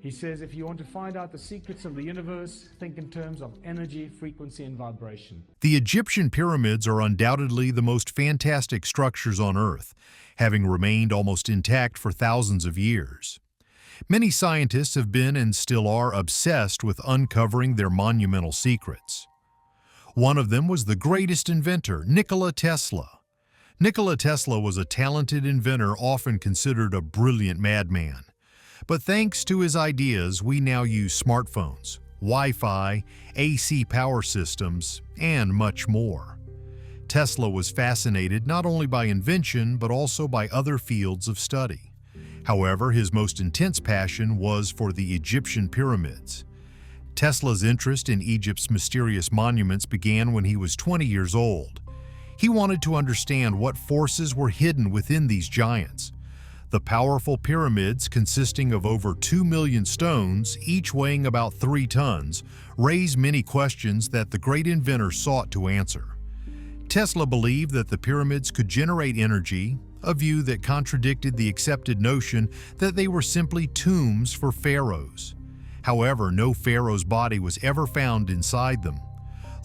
He says, if you want to find out the secrets of the universe, think in terms of energy, frequency, and vibration. The Egyptian pyramids are undoubtedly the most fantastic structures on Earth, having remained almost intact for thousands of years. Many scientists have been and still are obsessed with uncovering their monumental secrets. One of them was the greatest inventor, Nikola Tesla. Nikola Tesla was a talented inventor, often considered a brilliant madman. But thanks to his ideas, we now use smartphones, Wi-Fi, AC power systems, and much more. Tesla was fascinated not only by invention, but also by other fields of study. However, his most intense passion was for the Egyptian pyramids. Tesla's interest in Egypt's mysterious monuments began when he was 20 years old. He wanted to understand what forces were hidden within these giants. The powerful pyramids, consisting of over 2 million stones, each weighing about 3 tons, raised many questions that the great inventor sought to answer. Tesla believed that the pyramids could generate energy, a view that contradicted the accepted notion that they were simply tombs for pharaohs. However, no pharaoh's body was ever found inside them.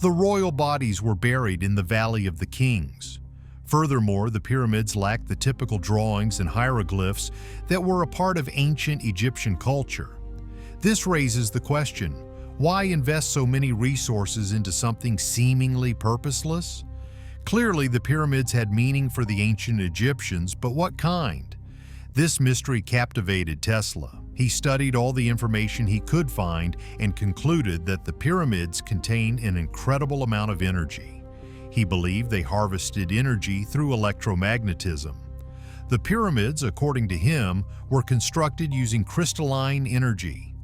The royal bodies were buried in the Valley of the Kings. Furthermore, the pyramids lacked the typical drawings and hieroglyphs that were a part of ancient Egyptian culture. This raises the question, why invest so many resources into something seemingly purposeless? Clearly, the pyramids had meaning for the ancient Egyptians, but what kind? This mystery captivated Tesla. He studied all the information he could find and concluded that the pyramids contained an incredible amount of energy. He believed they harvested energy through electromagnetism. The pyramids, according to him, were constructed using crystalline energy,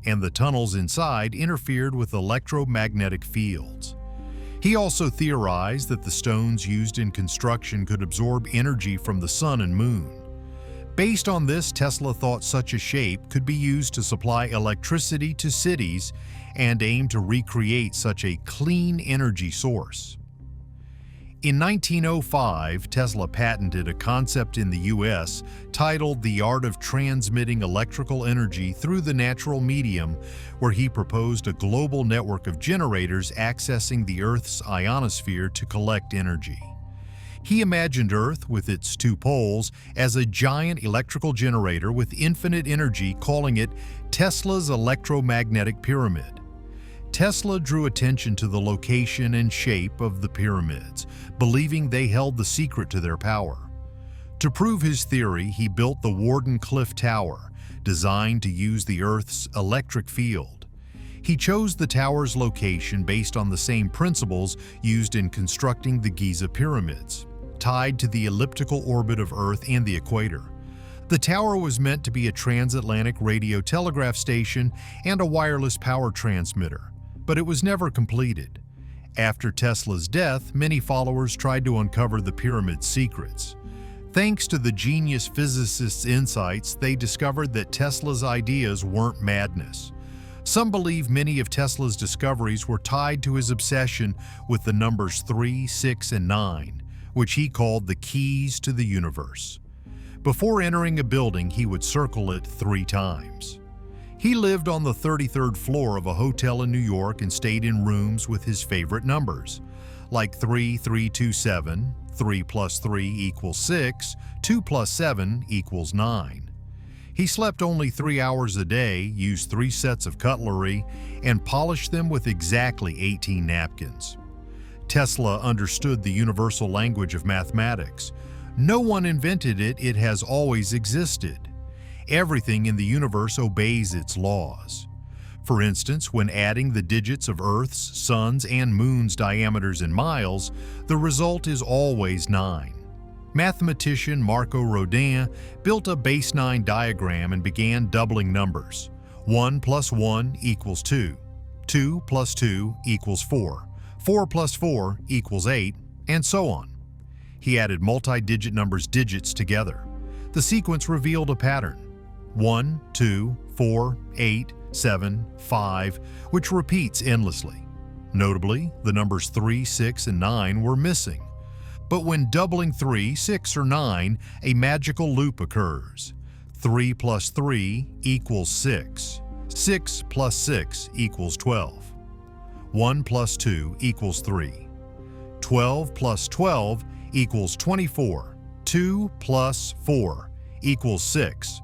and the tunnels inside interfered with electromagnetic fields. He also theorized that the stones used in construction could absorb energy from the sun and moon. Based on this, Tesla thought such a shape could be used to supply electricity to cities and aimed to recreate such a clean energy source. In 1905, Tesla patented a concept in the U.S. titled The Art of Transmitting Electrical Energy Through the Natural Medium, where he proposed a global network of generators accessing the Earth's ionosphere to collect energy. He imagined Earth, with its 2 poles, as a giant electrical generator with infinite energy, calling it Tesla's electromagnetic pyramid. Tesla drew attention to the location and shape of the pyramids, believing they held the secret to their power. To prove his theory, he built the Wardenclyffe Tower, designed to use the Earth's electric field. He chose the tower's location based on the same principles used in constructing the Giza pyramids, tied to the elliptical orbit of Earth and the equator. The tower was meant to be a transatlantic radio telegraph station and a wireless power transmitter, but it was never completed. After Tesla's death, many followers tried to uncover the pyramid's secrets. Thanks to the genius physicist's insights, they discovered that Tesla's ideas weren't madness. Some believe many of Tesla's discoveries were tied to his obsession with the numbers 3, 6, and 9, which he called the keys to the universe. Before entering a building, he would circle it 3 times. He lived on the 33rd floor of a hotel in New York and stayed in rooms with his favorite numbers, like 3327, 3 plus 3 equals 6, 2 plus 7 equals 9. He slept only 3 hours a day, used 3 sets of cutlery, and polished them with exactly 18 napkins. Tesla understood the universal language of mathematics. No one invented it, it has always existed. Everything in the universe obeys its laws. For instance, when adding the digits of Earth's, Sun's, and Moon's diameters in miles, the result is always 9. Mathematician Marco Rodin built a base 9 diagram and began doubling numbers. 1 plus 1 equals 2, 2 plus 2 equals 4, 4 plus 4 equals 8, and so on. He added multi-digit numbers digits together. The sequence revealed a pattern. 1, 2, 4, 8, 7, 5, which repeats endlessly. Notably, the numbers 3, 6, and 9 were missing. But when doubling 3, 6, or 9, a magical loop occurs. 3 plus 3 equals 6. 6 plus 6 equals 12. 1 plus 2 equals 3. 12 plus 12 equals 24. 2 plus 4 equals 6.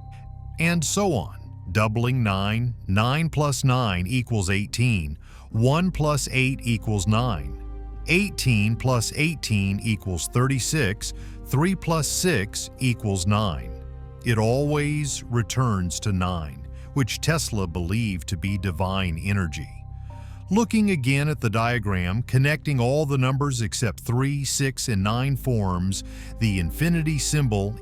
And so on, doubling 9. 9 plus 9 equals 18. 1 plus 8 equals 9. 18 plus 18 equals 36. 3 plus 6 equals 9. It always returns to 9, which Tesla believed to be divine energy. Looking again at the diagram, connecting all the numbers except 3, 6, and 9 forms the infinity symbol.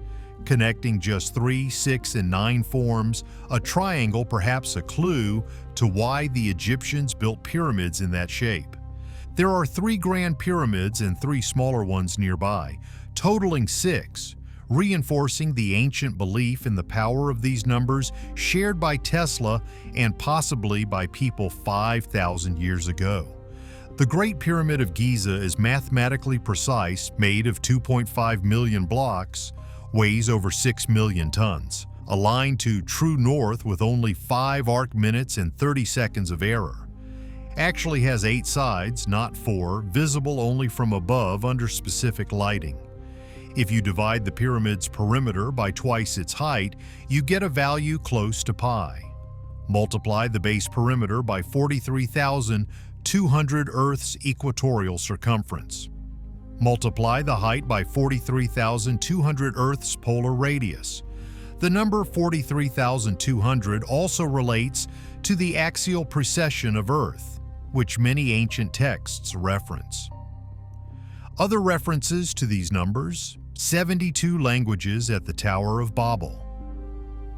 Connecting just 3, 6, and 9 forms a triangle, perhaps a clue to why the Egyptians built pyramids in that shape. There are 3 grand pyramids and 3 smaller ones nearby, totaling 6, reinforcing the ancient belief in the power of these numbers shared by Tesla and possibly by people 5,000 years ago. The Great Pyramid of Giza is mathematically precise, made of 2.5 million blocks, weighs over 6 million tons, aligned to true north with only 5 arc minutes and 30 seconds of error. Actually has 8 sides, not 4, visible only from above under specific lighting. If you divide the pyramid's perimeter by twice its height, you get a value close to pi. Multiply the base perimeter by 43,200 Earth's equatorial circumference. Multiply the height by 43,200 Earth's polar radius. The number 43,200 also relates to the axial precession of Earth, which many ancient texts reference. Other references to these numbers: 72 languages at the Tower of Babel,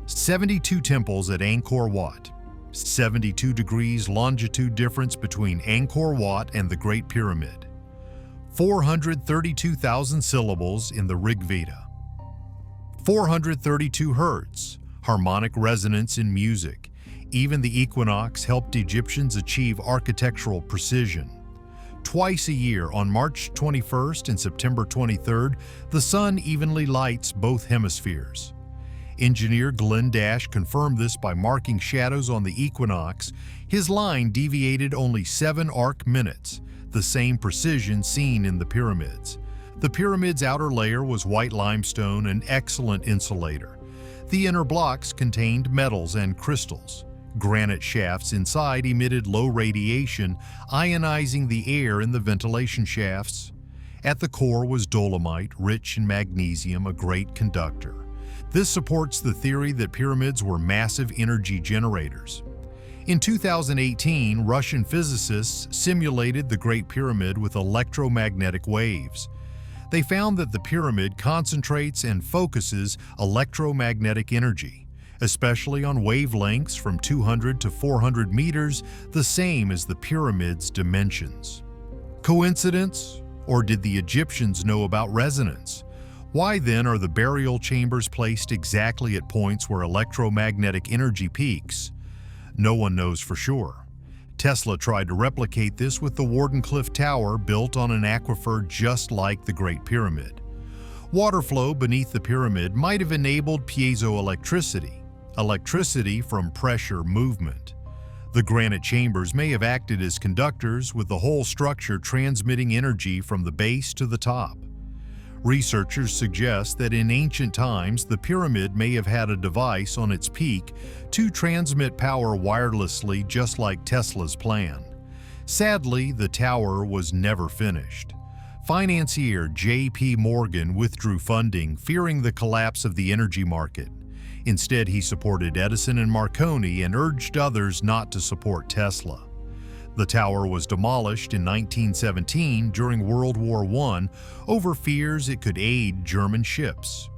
72 temples at Angkor Wat, 72 degrees longitude difference between Angkor Wat and the Great Pyramid, 432,000 syllables in the Rig Veda, 432 hertz, harmonic resonance in music. Even the equinox helped Egyptians achieve architectural precision. Twice a year, on March 21st and September 23rd, the sun evenly lights both hemispheres. Engineer Glenn Dash confirmed this by marking shadows on the equinox. His line deviated only 7 arc minutes, the same precision seen in the pyramids. The pyramid's outer layer was white limestone, an excellent insulator. The inner blocks contained metals and crystals. Granite shafts inside emitted low radiation, ionizing the air in the ventilation shafts. At the core was dolomite, rich in magnesium, a great conductor. This supports the theory that pyramids were massive energy generators. In 2018, Russian physicists simulated the Great Pyramid with electromagnetic waves. They found that the pyramid concentrates and focuses electromagnetic energy, especially on wavelengths from 200 to 400 meters, the same as the pyramid's dimensions. Coincidence? Or did the Egyptians know about resonance? Why then are the burial chambers placed exactly at points where electromagnetic energy peaks? No one knows for sure. Tesla tried to replicate this with the Wardenclyffe Tower, built on an aquifer just like the Great Pyramid. Water flow beneath the pyramid might have enabled piezoelectricity, electricity from pressure movement. The granite chambers may have acted as conductors, with the whole structure transmitting energy from the base to the top. Researchers suggest that in ancient times, the pyramid may have had a device on its peak to transmit power wirelessly, just like Tesla's plan. Sadly, the tower was never finished. Financier J.P. Morgan withdrew funding, fearing the collapse of the energy market. Instead, he supported Edison and Marconi and urged others not to support Tesla. The tower was demolished in 1917 during World War I over fears it could aid German ships.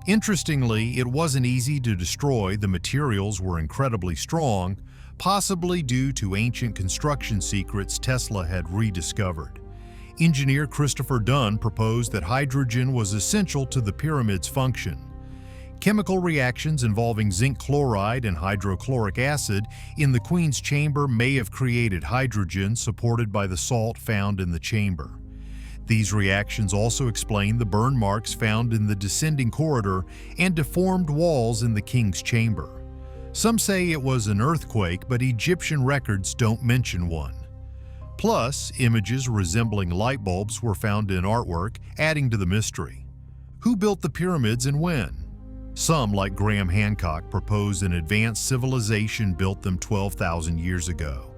Interestingly, it wasn't easy to destroy. The materials were incredibly strong, possibly due to ancient construction secrets Tesla had rediscovered. Engineer Christopher Dunn proposed that hydrogen was essential to the pyramid's function. Chemical reactions involving zinc chloride and hydrochloric acid in the Queen's chamber may have created hydrogen supported by the salt found in the chamber. These reactions also explain the burn marks found in the descending corridor and deformed walls in the King's chamber. Some say it was an earthquake, but Egyptian records don't mention one. Plus, images resembling light bulbs were found in artwork, adding to the mystery. Who built the pyramids and when? Some, like Graham Hancock, propose an advanced civilization built them 12,000 years ago.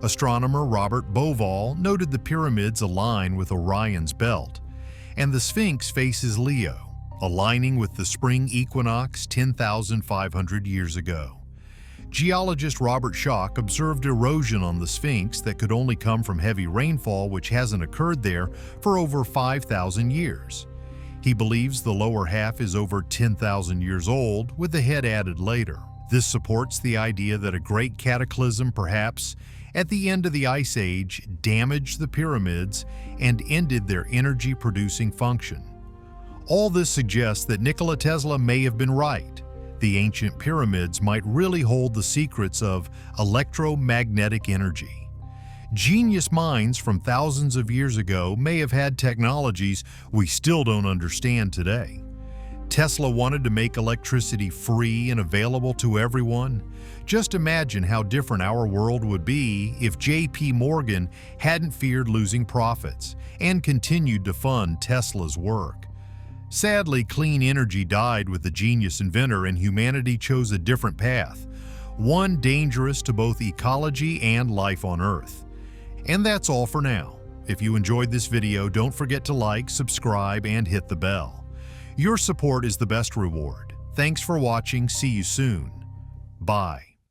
Astronomer Robert Bauval noted the pyramids align with Orion's belt, and the Sphinx faces Leo, aligning with the spring equinox 10,500 years ago. Geologist Robert Schoch observed erosion on the Sphinx that could only come from heavy rainfall which hasn't occurred there for over 5,000 years. He believes the lower half is over 10,000 years old, with the head added later. This supports the idea that a great cataclysm, perhaps at the end of the Ice Age, damaged the pyramids and ended their energy-producing function. All this suggests that Nikola Tesla may have been right. The ancient pyramids might really hold the secrets of electromagnetic energy. Genius minds from thousands of years ago may have had technologies we still don't understand today. Tesla wanted to make electricity free and available to everyone. Just imagine how different our world would be if J.P. Morgan hadn't feared losing profits and continued to fund Tesla's work. Sadly, clean energy died with the genius inventor, and humanity chose a different path, one dangerous to both ecology and life on Earth. And that's all for now. If you enjoyed this video, don't forget to like, subscribe, and hit the bell. Your support is the best reward. Thanks for watching. See you soon. Bye.